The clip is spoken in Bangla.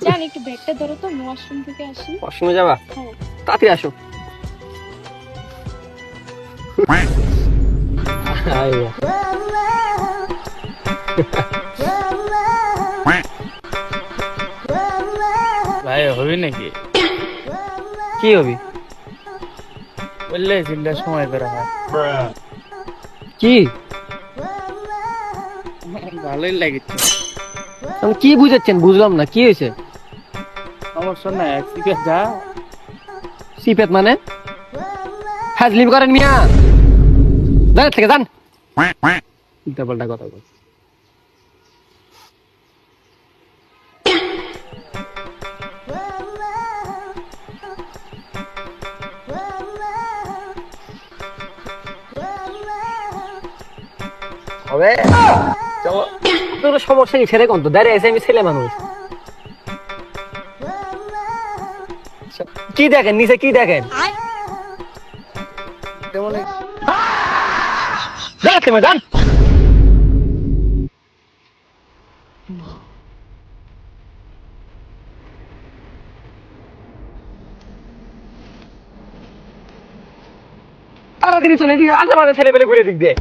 জান একটু ব্যাগটা ধরো তো, ওয়াশরুম থেকে আসি। ওয়াশরুমে যাবা? হ্যাঁ। তাড়াতাড়ি আসো। আইয়া। ভাই হবি নাকি? কি হবি? বললে চিন্তার সময় বের হয়। কি ভালোই লাগছে। মানে কি বুঝাচ্ছেন? বুঝলাম না, কি হয়েছে? সমস্যা নাই, একদিকে যা। সিপেত মানে হাজলিম করেন মিয়া, দাঁড়ান থেকে যান। উল্টা পাল্টা কথা বল। হবে চলো, তোর সমস্যা কি? ছেড়ে কোন তো দাঁড়িয়ে আছে, আমি ছেলে মানুষ। কি দেখেন নিচে, কি দেখেন? দাঁড়াতে ম্যাডাম। তাড়াতাড়ি চলে দিকে, আজে বাজে ছেলে পেলে ঘুরে দিক দিয়ে।